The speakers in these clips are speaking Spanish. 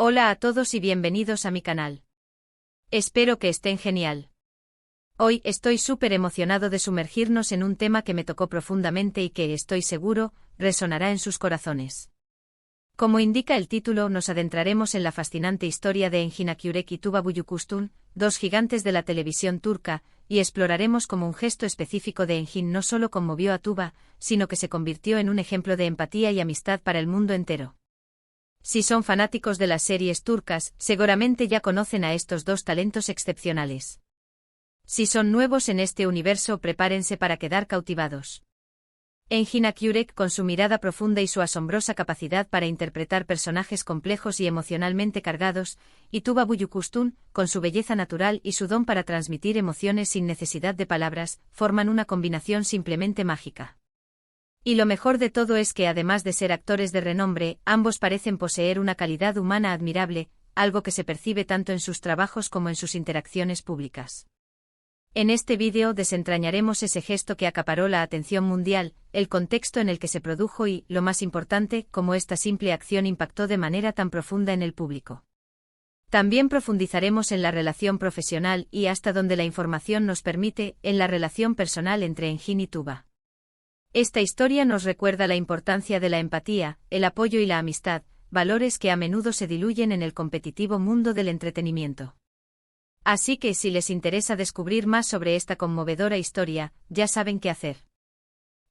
Hola a todos y bienvenidos a mi canal. Espero que estén genial. Hoy estoy súper emocionado de sumergirnos en un tema que me tocó profundamente y que, estoy seguro, resonará en sus corazones. Como indica el título, nos adentraremos en la fascinante historia de Engin Akyürek y Tuba Büyüküstün, dos gigantes de la televisión turca, y exploraremos cómo un gesto específico de Engin no solo conmovió a Tuba, sino que se convirtió en un ejemplo de empatía y amistad para el mundo entero. Si son fanáticos de las series turcas, seguramente ya conocen a estos dos talentos excepcionales. Si son nuevos en este universo, prepárense para quedar cautivados. Engin Akyürek, con su mirada profunda y su asombrosa capacidad para interpretar personajes complejos y emocionalmente cargados, y Tuba Büyüküstün, con su belleza natural y su don para transmitir emociones sin necesidad de palabras, forman una combinación simplemente mágica. Y lo mejor de todo es que, además de ser actores de renombre, ambos parecen poseer una calidad humana admirable, algo que se percibe tanto en sus trabajos como en sus interacciones públicas. En este vídeo desentrañaremos ese gesto que acaparó la atención mundial, el contexto en el que se produjo y, lo más importante, cómo esta simple acción impactó de manera tan profunda en el público. También profundizaremos en la relación profesional y, hasta donde la información nos permite, en la relación personal entre Engin y Tuba. Esta historia nos recuerda la importancia de la empatía, el apoyo y la amistad, valores que a menudo se diluyen en el competitivo mundo del entretenimiento. Así que si les interesa descubrir más sobre esta conmovedora historia, ya saben qué hacer.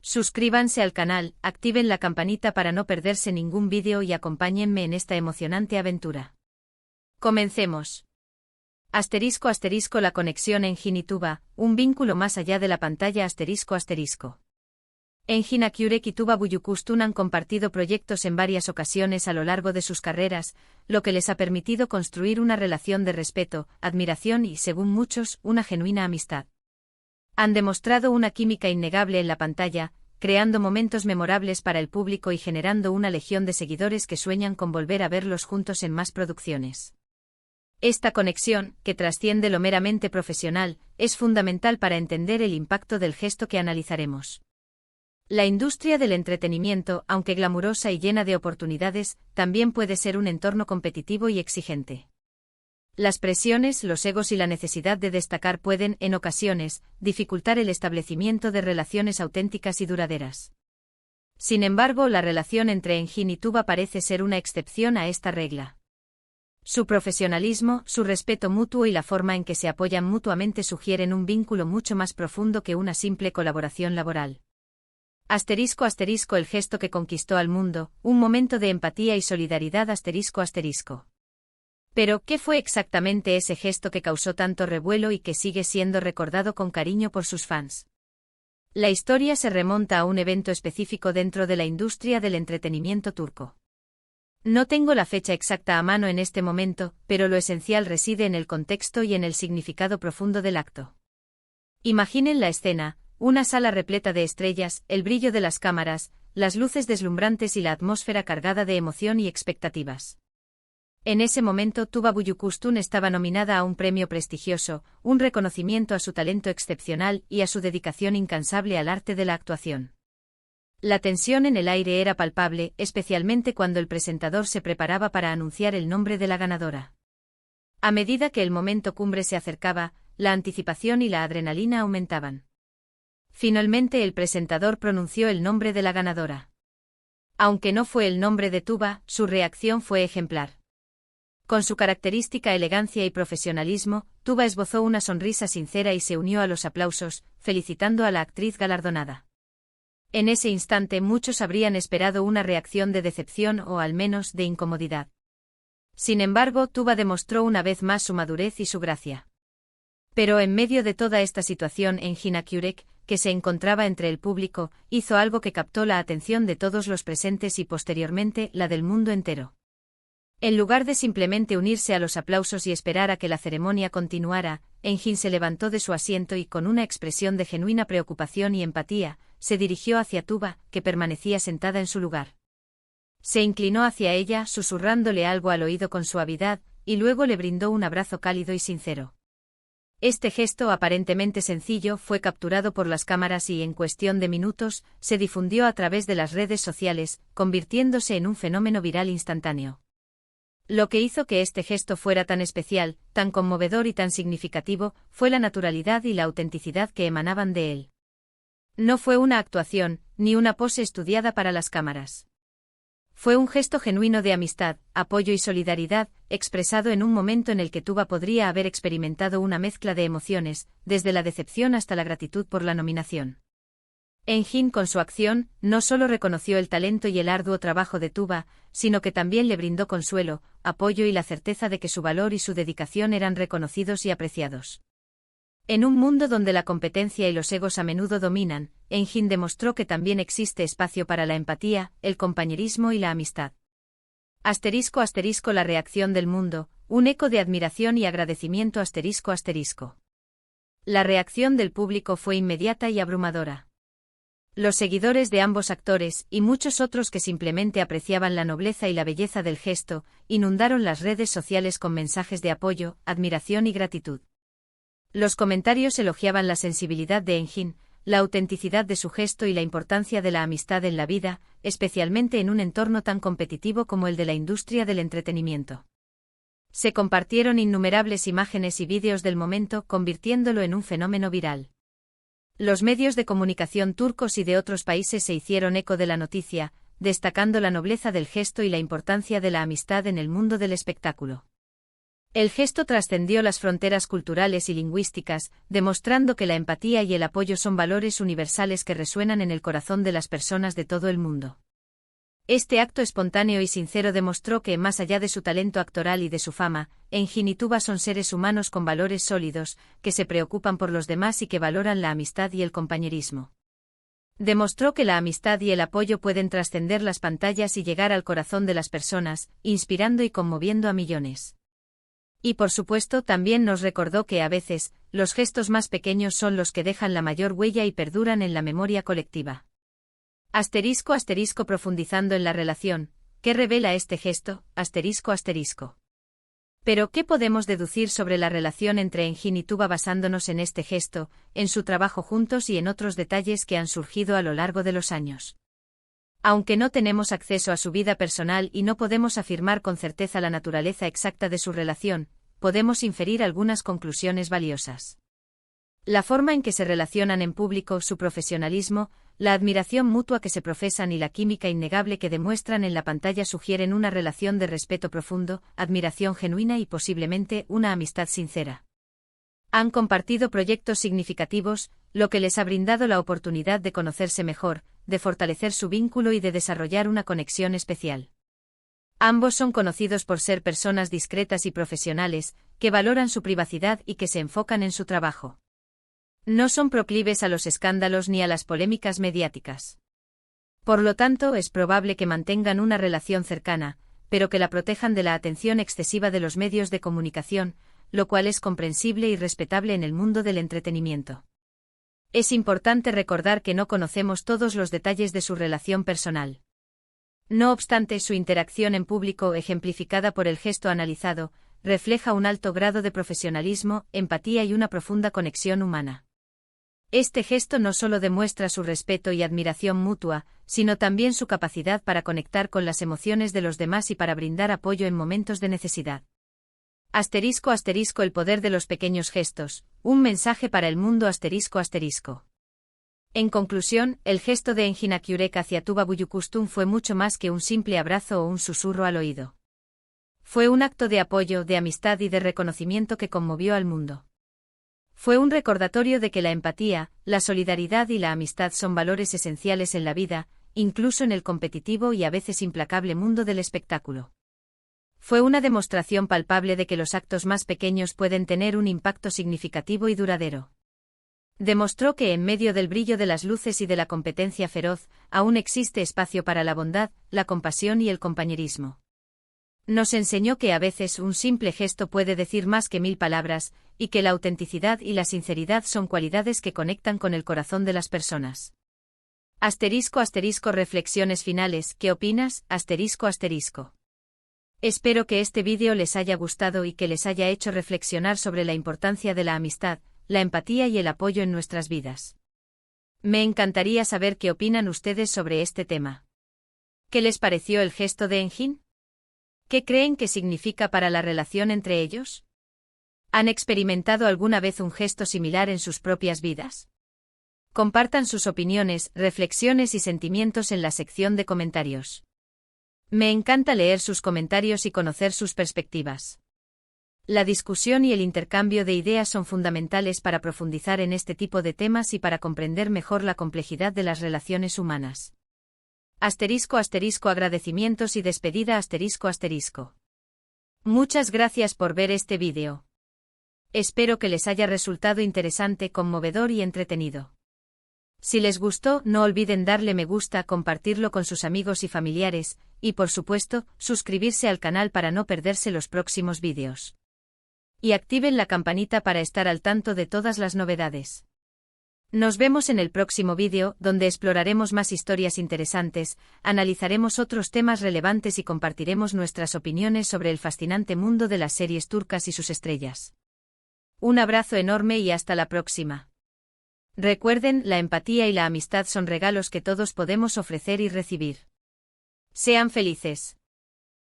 Suscríbanse al canal, activen la campanita para no perderse ningún vídeo y acompáñenme en esta emocionante aventura. Comencemos. *** La conexión Engin y Tuba, un vínculo más allá de la pantalla ***. Engin Akyürek y Tuba Büyüküstün han compartido proyectos en varias ocasiones a lo largo de sus carreras, lo que les ha permitido construir una relación de respeto, admiración y, según muchos, una genuina amistad. Han demostrado una química innegable en la pantalla, creando momentos memorables para el público y generando una legión de seguidores que sueñan con volver a verlos juntos en más producciones. Esta conexión, que trasciende lo meramente profesional, es fundamental para entender el impacto del gesto que analizaremos. La industria del entretenimiento, aunque glamurosa y llena de oportunidades, también puede ser un entorno competitivo y exigente. Las presiones, los egos y la necesidad de destacar pueden, en ocasiones, dificultar el establecimiento de relaciones auténticas y duraderas. Sin embargo, la relación entre Engin y Tuba parece ser una excepción a esta regla. Su profesionalismo, su respeto mutuo y la forma en que se apoyan mutuamente sugieren un vínculo mucho más profundo que una simple colaboración laboral. *** El gesto que conquistó al mundo, un momento de empatía y solidaridad ***. Pero, ¿qué fue exactamente ese gesto que causó tanto revuelo y que sigue siendo recordado con cariño por sus fans? La historia se remonta a un evento específico dentro de la industria del entretenimiento turco. No tengo la fecha exacta a mano en este momento, pero lo esencial reside en el contexto y en el significado profundo del acto. Imaginen la escena. Una sala repleta de estrellas, el brillo de las cámaras, las luces deslumbrantes y la atmósfera cargada de emoción y expectativas. En ese momento Tuba Büyüküstün estaba nominada a un premio prestigioso, un reconocimiento a su talento excepcional y a su dedicación incansable al arte de la actuación. La tensión en el aire era palpable, especialmente cuando el presentador se preparaba para anunciar el nombre de la ganadora. A medida que el momento cumbre se acercaba, la anticipación y la adrenalina aumentaban. Finalmente el presentador pronunció el nombre de la ganadora. Aunque no fue el nombre de Tuba, su reacción fue ejemplar. Con su característica elegancia y profesionalismo, Tuba esbozó una sonrisa sincera y se unió a los aplausos, felicitando a la actriz galardonada. En ese instante muchos habrían esperado una reacción de decepción o al menos de incomodidad. Sin embargo, Tuba demostró una vez más su madurez y su gracia. Pero en medio de toda esta situación, Engin Akyürek, que se encontraba entre el público, hizo algo que captó la atención de todos los presentes y posteriormente la del mundo entero. En lugar de simplemente unirse a los aplausos y esperar a que la ceremonia continuara, Engin se levantó de su asiento y, con una expresión de genuina preocupación y empatía, se dirigió hacia Tuba, que permanecía sentada en su lugar. Se inclinó hacia ella, susurrándole algo al oído con suavidad, y luego le brindó un abrazo cálido y sincero. Este gesto aparentemente sencillo fue capturado por las cámaras y, en cuestión de minutos, se difundió a través de las redes sociales, convirtiéndose en un fenómeno viral instantáneo. Lo que hizo que este gesto fuera tan especial, tan conmovedor y tan significativo, fue la naturalidad y la autenticidad que emanaban de él. No fue una actuación, ni una pose estudiada para las cámaras. Fue un gesto genuino de amistad, apoyo y solidaridad, expresado en un momento en el que Tuba podría haber experimentado una mezcla de emociones, desde la decepción hasta la gratitud por la nominación. Engin, con su acción, no solo reconoció el talento y el arduo trabajo de Tuba, sino que también le brindó consuelo, apoyo y la certeza de que su valor y su dedicación eran reconocidos y apreciados. En un mundo donde la competencia y los egos a menudo dominan, Engin demostró que también existe espacio para la empatía, el compañerismo y la amistad. *** La reacción del mundo, un eco de admiración y agradecimiento ***. La reacción del público fue inmediata y abrumadora. Los seguidores de ambos actores, y muchos otros que simplemente apreciaban la nobleza y la belleza del gesto, inundaron las redes sociales con mensajes de apoyo, admiración y gratitud. Los comentarios elogiaban la sensibilidad de Engin, la autenticidad de su gesto y la importancia de la amistad en la vida, especialmente en un entorno tan competitivo como el de la industria del entretenimiento. Se compartieron innumerables imágenes y vídeos del momento, convirtiéndolo en un fenómeno viral. Los medios de comunicación turcos y de otros países se hicieron eco de la noticia, destacando la nobleza del gesto y la importancia de la amistad en el mundo del espectáculo. El gesto trascendió las fronteras culturales y lingüísticas, demostrando que la empatía y el apoyo son valores universales que resuenan en el corazón de las personas de todo el mundo. Este acto espontáneo y sincero demostró que, más allá de su talento actoral y de su fama, Engin y Tuba son seres humanos con valores sólidos, que se preocupan por los demás y que valoran la amistad y el compañerismo. Demostró que la amistad y el apoyo pueden trascender las pantallas y llegar al corazón de las personas, inspirando y conmoviendo a millones. Y por supuesto también nos recordó que a veces, los gestos más pequeños son los que dejan la mayor huella y perduran en la memoria colectiva. *** Profundizando en la relación, ¿qué revela este gesto? ***. Pero ¿qué podemos deducir sobre la relación entre Engin y Tuba basándonos en este gesto, en su trabajo juntos y en otros detalles que han surgido a lo largo de los años? Aunque no tenemos acceso a su vida personal y no podemos afirmar con certeza la naturaleza exacta de su relación, podemos inferir algunas conclusiones valiosas. La forma en que se relacionan en público, su profesionalismo, la admiración mutua que se profesan y la química innegable que demuestran en la pantalla sugieren una relación de respeto profundo, admiración genuina y posiblemente una amistad sincera. Han compartido proyectos significativos, lo que les ha brindado la oportunidad de conocerse mejor, de fortalecer su vínculo y de desarrollar una conexión especial. Ambos son conocidos por ser personas discretas y profesionales, que valoran su privacidad y que se enfocan en su trabajo. No son proclives a los escándalos ni a las polémicas mediáticas. Por lo tanto, es probable que mantengan una relación cercana, pero que la protejan de la atención excesiva de los medios de comunicación, lo cual es comprensible y respetable en el mundo del entretenimiento. Es importante recordar que no conocemos todos los detalles de su relación personal. No obstante, su interacción en público, ejemplificada por el gesto analizado, refleja un alto grado de profesionalismo, empatía y una profunda conexión humana. Este gesto no solo demuestra su respeto y admiración mutua, sino también su capacidad para conectar con las emociones de los demás y para brindar apoyo en momentos de necesidad. *** El poder de los pequeños gestos, un mensaje para el mundo ***. En conclusión, el gesto de Engin Akyurek hacia Tuba Büyüküstün fue mucho más que un simple abrazo o un susurro al oído. Fue un acto de apoyo, de amistad y de reconocimiento que conmovió al mundo. Fue un recordatorio de que la empatía, la solidaridad y la amistad son valores esenciales en la vida, incluso en el competitivo y a veces implacable mundo del espectáculo. Fue una demostración palpable de que los actos más pequeños pueden tener un impacto significativo y duradero. Demostró que en medio del brillo de las luces y de la competencia feroz, aún existe espacio para la bondad, la compasión y el compañerismo. Nos enseñó que a veces un simple gesto puede decir más que 1000 palabras, y que la autenticidad y la sinceridad son cualidades que conectan con el corazón de las personas. *** Reflexiones finales. ¿Qué opinas? ***. Espero que este vídeo les haya gustado y que les haya hecho reflexionar sobre la importancia de la amistad, la empatía y el apoyo en nuestras vidas. Me encantaría saber qué opinan ustedes sobre este tema. ¿Qué les pareció el gesto de Engin? ¿Qué creen que significa para la relación entre ellos? ¿Han experimentado alguna vez un gesto similar en sus propias vidas? Compartan sus opiniones, reflexiones y sentimientos en la sección de comentarios. Me encanta leer sus comentarios y conocer sus perspectivas. La discusión y el intercambio de ideas son fundamentales para profundizar en este tipo de temas y para comprender mejor la complejidad de las relaciones humanas. Agradecimientos y despedida Muchas gracias por ver este vídeo. Espero que les haya resultado interesante, conmovedor y entretenido. Si les gustó, no olviden darle me gusta, compartirlo con sus amigos y familiares, y por supuesto, suscribirse al canal para no perderse los próximos vídeos. Y activen la campanita para estar al tanto de todas las novedades. Nos vemos en el próximo vídeo, donde exploraremos más historias interesantes, analizaremos otros temas relevantes y compartiremos nuestras opiniones sobre el fascinante mundo de las series turcas y sus estrellas. Un abrazo enorme y hasta la próxima. Recuerden, la empatía y la amistad son regalos que todos podemos ofrecer y recibir. Sean felices.